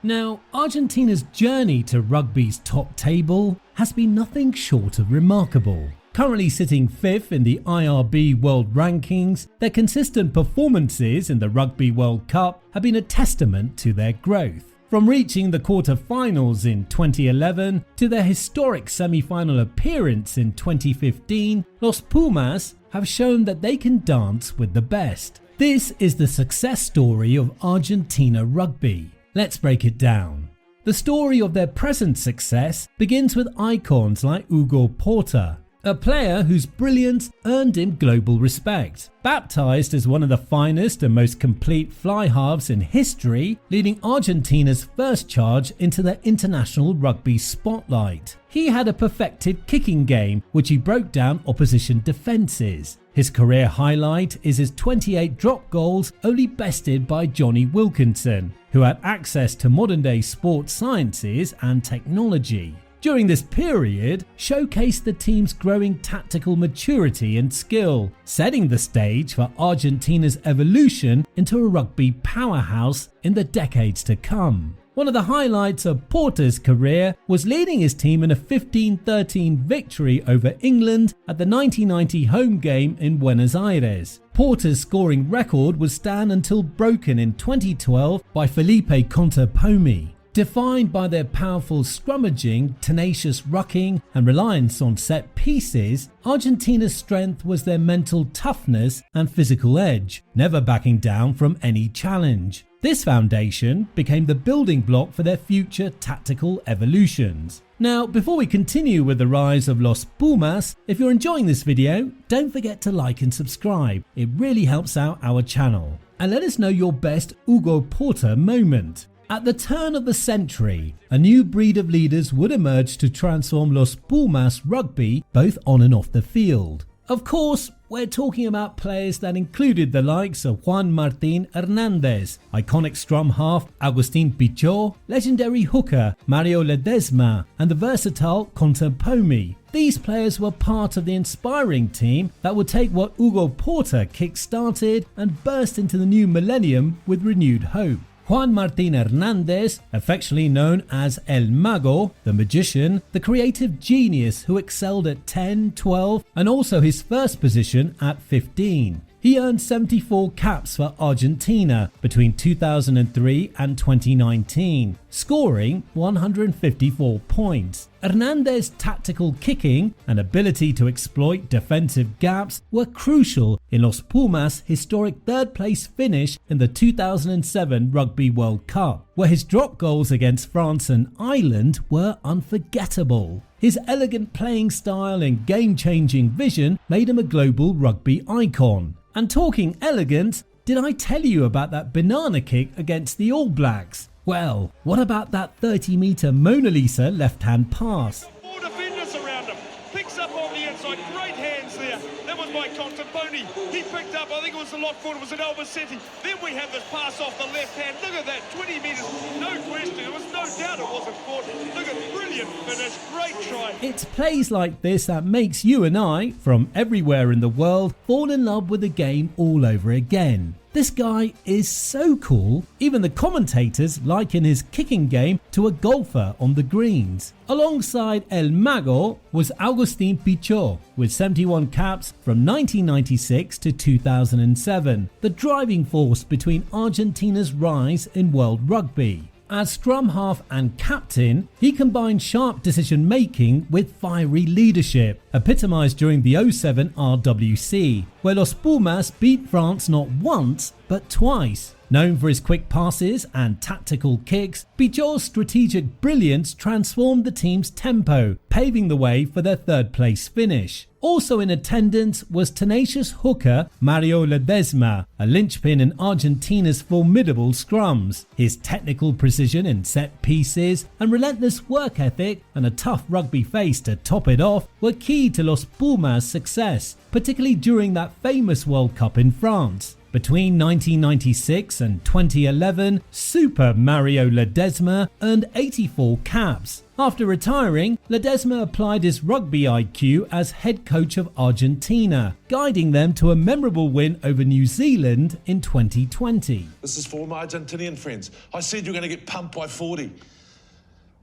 Now, Argentina's journey to rugby's top table has been nothing short of remarkable. Currently sitting 5th in the IRB World Rankings, their consistent performances in the Rugby World Cup have been a testament to their growth. From reaching the quarter-finals in 2011 to their historic semi-final appearance in 2015, Los Pumas have shown that they can dance with the best. This is the success story of Argentina Rugby. Let's break it down. The story of their present success begins with icons like Hugo Porta, a player whose brilliance earned him global respect. Baptized as one of the finest and most complete fly halves in history, leading Argentina's first charge into the international rugby spotlight. He had a perfected kicking game which he broke down opposition defences. His career highlight is his 28 drop goals, only bested by Johnny Wilkinson, who had access to modern-day sports sciences and technology. During this period, showcased the team's growing tactical maturity and skill, setting the stage for Argentina's evolution into a rugby powerhouse in the decades to come. One of the highlights of Porta's career was leading his team in a 15-13 victory over England at the 1990 home game in Buenos Aires. Porta's scoring record would stand until broken in 2012 by Felipe Contepomi. Defined by their powerful scrummaging, tenacious rucking and reliance on set pieces, Argentina's strength was their mental toughness and physical edge, never backing down from any challenge. This foundation became the building block for their future tactical evolutions. Now, before we continue with the rise of Los Pumas, if you're enjoying this video, don't forget to like and subscribe. It really helps out our channel. And let us know your best Hugo Porta moment. At the turn of the century, a new breed of leaders would emerge to transform Los Pumas rugby both on and off the field. Of course, we're talking about players that included the likes of Juan Martín Hernández, iconic scrum half Augustine Pichot, legendary hooker Mario Ledesma, and the versatile Contepomi. These players were part of the inspiring team that would take what Hugo Porta kick-started and burst into the new millennium with renewed hope. Juan Martín Hernández, affectionately known as El Mago, the magician, the creative genius who excelled at 10, 12 and also his first position at 15. He earned 74 caps for Argentina between 2003 and 2019, scoring 154 points. Hernández's tactical kicking and ability to exploit defensive gaps were crucial in Los Pumas' historic third-place finish in the 2007 Rugby World Cup, where his drop goals against France and Ireland were unforgettable. His elegant playing style and game-changing vision made him a global rugby icon. And talking elegant, did I tell you about that banana kick against the All Blacks? Well, what about that 30-metre Mona Lisa left-hand pass? Four defenders around him. Picks up on the inside. Great hands there. That was by Contepomi. He picked up, I think it was the lock foot, it was an Augustine. Then we have this pass off the left hand. Look at that, 20 metres. No question. There was no doubt it wasn't caught. Look at brilliant finish. Great try. It's plays like this that makes you and I, from everywhere in the world, fall in love with the game all over again. This guy is so cool, even the commentators liken his kicking game to a golfer on the greens. Alongside El Mago was Augustine Pichot with 71 caps from 1996 to 2007, the driving force between Argentina's rise in world rugby. As scrum half and captain, he combined sharp decision making with fiery leadership, epitomised during the 07 RWC, where Los Pumas beat France not once but twice. Known for his quick passes and tactical kicks, Pichot's strategic brilliance transformed the team's tempo, paving the way for their third-place finish. Also in attendance was tenacious hooker Mario Ledesma, a linchpin in Argentina's formidable scrums. His technical precision in set pieces and relentless work ethic and a tough rugby face to top it off were key to Los Pumas' success, particularly during that famous World Cup in France. Between 1996 and 2011, Super Mario Ledesma earned 84 caps. After retiring, Ledesma applied his rugby IQ as head coach of Argentina, guiding them to a memorable win over New Zealand in 2020. This is for my Argentinian friends. I said you're going to get pumped by 40,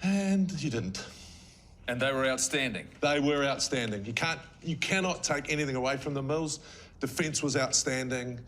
and you didn't. And they were outstanding. They were outstanding. You cannot take anything away from the Mills. Defence was outstanding.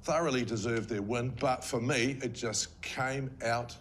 Thoroughly deserved their win, but for me, it just came out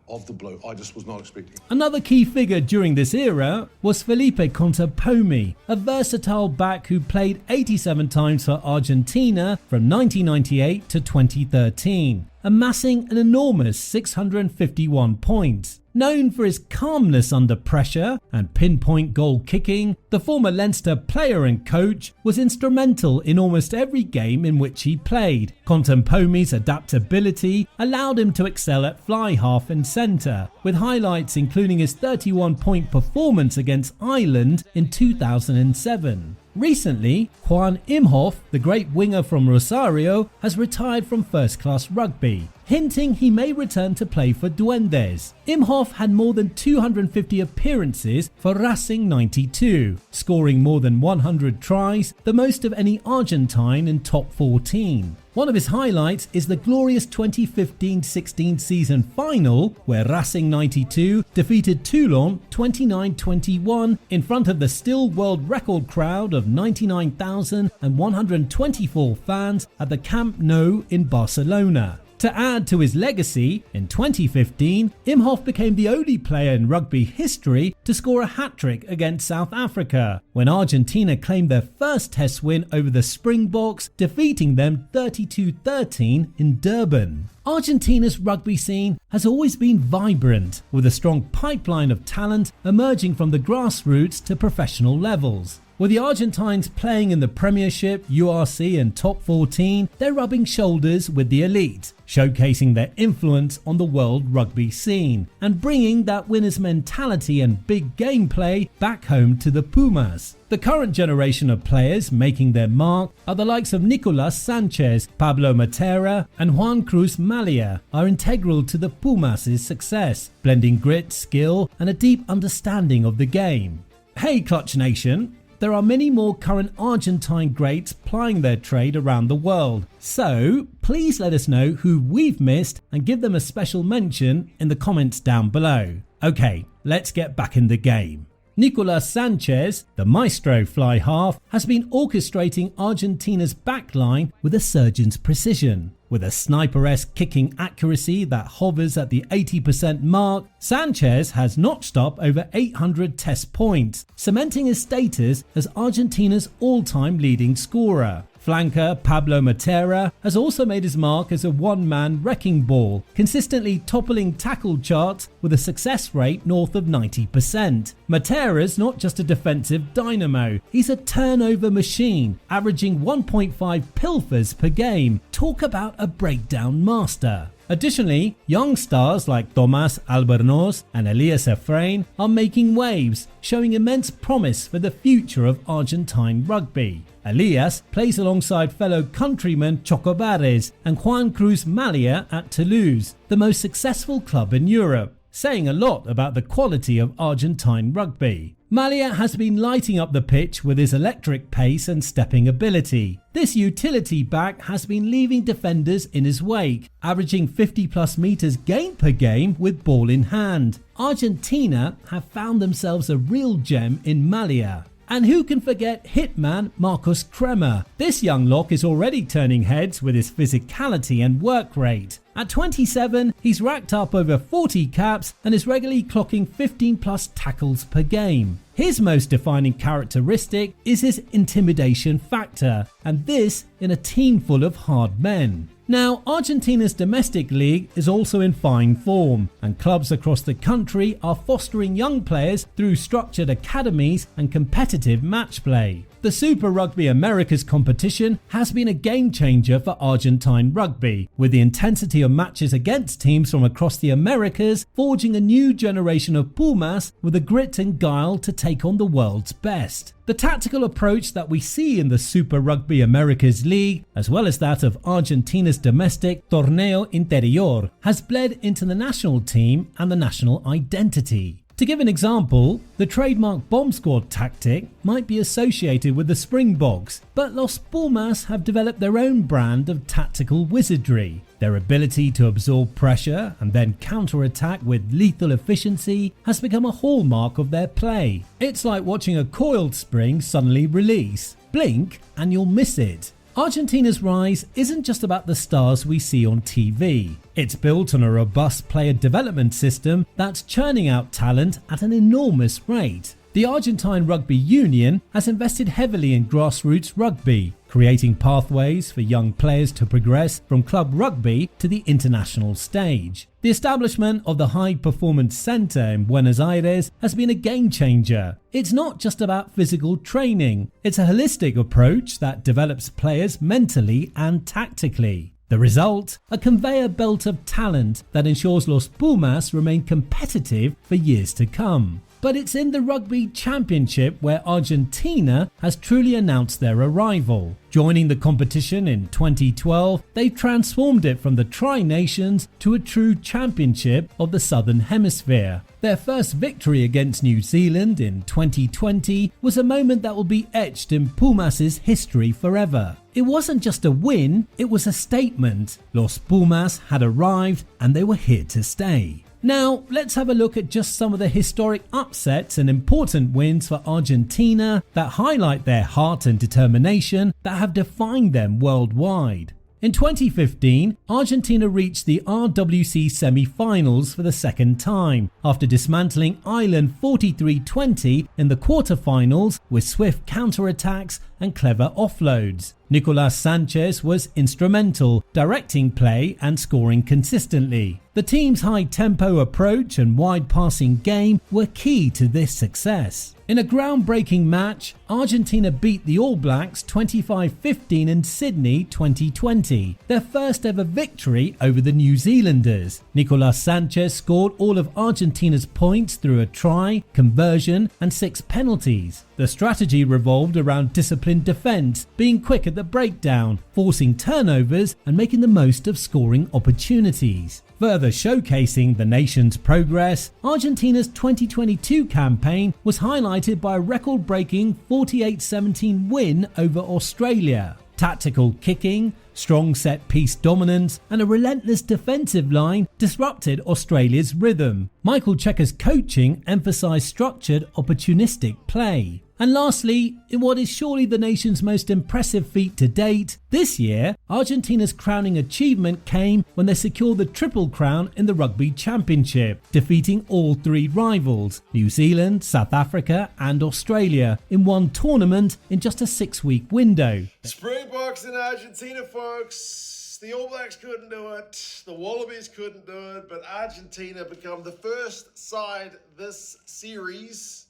of the blue. I just was not expecting it. Another key figure during this era was Felipe Contepomi, a versatile back who played 87 times for Argentina from 1998 to 2013, amassing an enormous 651 points. Known for his calmness under pressure and pinpoint goal kicking, the former Leinster player and coach was instrumental in almost every game in which he played. Contepomi's adaptability allowed him to excel at fly half and centre, with highlights including his 31-point performance against Ireland in 2007. Recently, Juan Imhoff, the great winger from Rosario, has retired from first-class rugby, hinting he may return to play for Duendes. Imhoff had more than 250 appearances for Racing 92, scoring more than 100 tries, the most of any Argentine in top 14. One of his highlights is the glorious 2015-16 season final, where Racing 92 defeated Toulon 29-21 in front of the still world record crowd of 99,124 fans at the Camp Nou in Barcelona. To add to his legacy, in 2015, Imhoff became the only player in rugby history to score a hat-trick against South Africa, when Argentina claimed their first test win over the Springboks, defeating them 32-13 in Durban. Argentina's rugby scene has always been vibrant, with a strong pipeline of talent emerging from the grassroots to professional levels. With the Argentines playing in the Premiership, URC and Top 14, they're rubbing shoulders with the elite, showcasing their influence on the world rugby scene and bringing that winner's mentality and big gameplay back home to the Pumas. The current generation of players making their mark are the likes of Nicolas Sanchez, Pablo Matera and Juan Cruz Malia are integral to the Pumas' success, blending grit, skill and a deep understanding of the game. Hey Clutch Nation! There are many more current Argentine greats plying their trade around the world, so please let us know who we've missed and give them a special mention in the comments down below. Okay, let's get back in the game. Nicolas Sanchez, the maestro fly half, has been orchestrating Argentina's backline with a surgeon's precision. With a sniper-esque kicking accuracy that hovers at the 80% mark, Sanchez has notched up over 800 test points, cementing his status as Argentina's all-time leading scorer. Flanker Pablo Matera has also made his mark as a one-man wrecking ball, consistently toppling tackle charts with a success rate north of 90%. Matera's not just a defensive dynamo, he's a turnover machine, averaging 1.5 pilfers per game. Talk about a breakdown master. Additionally, young stars like Tomás Albornoz and Elias Efrain are making waves, showing immense promise for the future of Argentine rugby. Elias plays alongside fellow countrymen Chocobares and Juan Cruz Malia at Toulouse, the most successful club in Europe, saying a lot about the quality of Argentine rugby. Malia has been lighting up the pitch with his electric pace and stepping ability. This utility back has been leaving defenders in his wake, averaging 50+ meters gained per game with ball in hand. Argentina have found themselves a real gem in Malia. And who can forget hitman Marcus Kremer? This young lock is already turning heads with his physicality and work rate. At 27, he's racked up over 40 caps and is regularly clocking 15+ tackles per game. His most defining characteristic is his intimidation factor, and this in a team full of hard men. Now, Argentina's domestic league is also in fine form, and clubs across the country are fostering young players through structured academies and competitive match play. The Super Rugby Americas competition has been a game changer for Argentine rugby, with the intensity of matches against teams from across the Americas forging a new generation of Pumas with the grit and guile to take on the world's best. The tactical approach that we see in the Super Rugby Americas League, as well as that of Argentina's domestic Torneo Interior, has bled into the national team and the national identity. To give an example, the trademark bomb squad tactic might be associated with the Springboks, but Los Pumas have developed their own brand of tactical wizardry. Their ability to absorb pressure and then counter-attack with lethal efficiency has become a hallmark of their play. It's like watching a coiled spring suddenly release. Blink and you'll miss it. Argentina's rise isn't just about the stars we see on TV. It's built on a robust player development system that's churning out talent at an enormous rate. The Argentine Rugby Union has invested heavily in grassroots rugby, creating pathways for young players to progress from club rugby to the international stage. The establishment of the High Performance Center in Buenos Aires has been a game changer. It's not just about physical training, it's a holistic approach that develops players mentally and tactically. The result? A conveyor belt of talent that ensures Los Pumas remain competitive for years to come. But it's in the Rugby Championship where Argentina has truly announced their arrival. Joining the competition in 2012, they've transformed it from the Tri-Nations to a true championship of the Southern Hemisphere. Their first victory against New Zealand in 2020 was a moment that will be etched in Pumas' history forever. It wasn't just a win, it was a statement. Los Pumas had arrived and they were here to stay. Now, let's have a look at just some of the historic upsets and important wins for Argentina that highlight their heart and determination that have defined them worldwide. In 2015, Argentina reached the RWC semi-finals for the second time, after dismantling Ireland 43-20 in the quarter-finals with swift counter-attacks and clever offloads. Nicolas Sanchez was instrumental, directing play and scoring consistently. The team's high-tempo approach and wide-passing game were key to this success. In a groundbreaking match, Argentina beat the All Blacks 25-15 in Sydney 2020, their first ever victory over the New Zealanders. Nicolas Sanchez scored all of Argentina's points through a try, conversion and 6 penalties. The strategy revolved around disciplined defence, being quick at the breakdown, forcing turnovers and making the most of scoring opportunities. Further showcasing the nation's progress, Argentina's 2022 campaign was highlighted by a record-breaking 48-17 win over Australia. Tactical kicking, strong set-piece dominance and a relentless defensive line disrupted Australia's rhythm. Michael Cheika's coaching emphasised structured, opportunistic play. And lastly, in what is surely the nation's most impressive feat to date, this year, Argentina's crowning achievement came when they secured the Triple Crown in the Rugby Championship, defeating all 3 rivals, New Zealand, South Africa and Australia, in one tournament in just a 6-week window. Springboks in Argentina, folks. The All Blacks couldn't do it, the Wallabies couldn't do it, but Argentina become the first side this series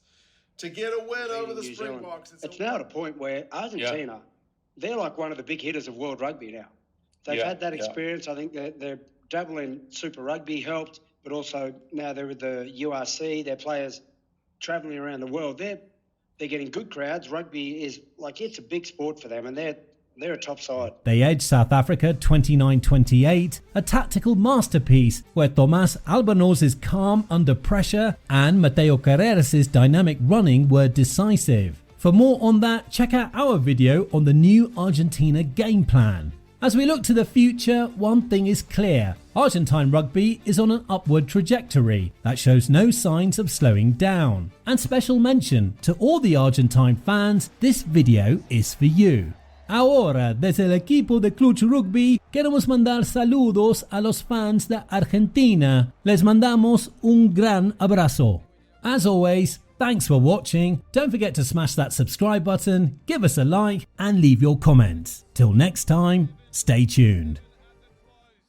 to get a win over the Springboks. It's now at a point where Argentina, they're like one of the big hitters of world rugby now. They've had that experience. I think they're dabbling Super Rugby helped, but also now they're with the URC. Their players travelling around the world. They're getting good crowds. Rugby is like, it's a big sport for them, and they're a top side. They edged South Africa 29-28, a tactical masterpiece where Tomás Albanor's calm under pressure and Mateo Carreras' dynamic running were decisive. For more on that, check out our video on the new Argentina game plan. As we look to the future, one thing is clear. Argentine rugby is on an upward trajectory that shows no signs of slowing down. And special mention to all the Argentine fans, this video is for you. Ahora, desde el equipo de Club Rugby, queremos mandar saludos a los fans de Argentina. Les mandamos un gran abrazo. As always, thanks for watching. Don't forget to smash that subscribe button, give us a like and leave your comments. Till next time, stay tuned.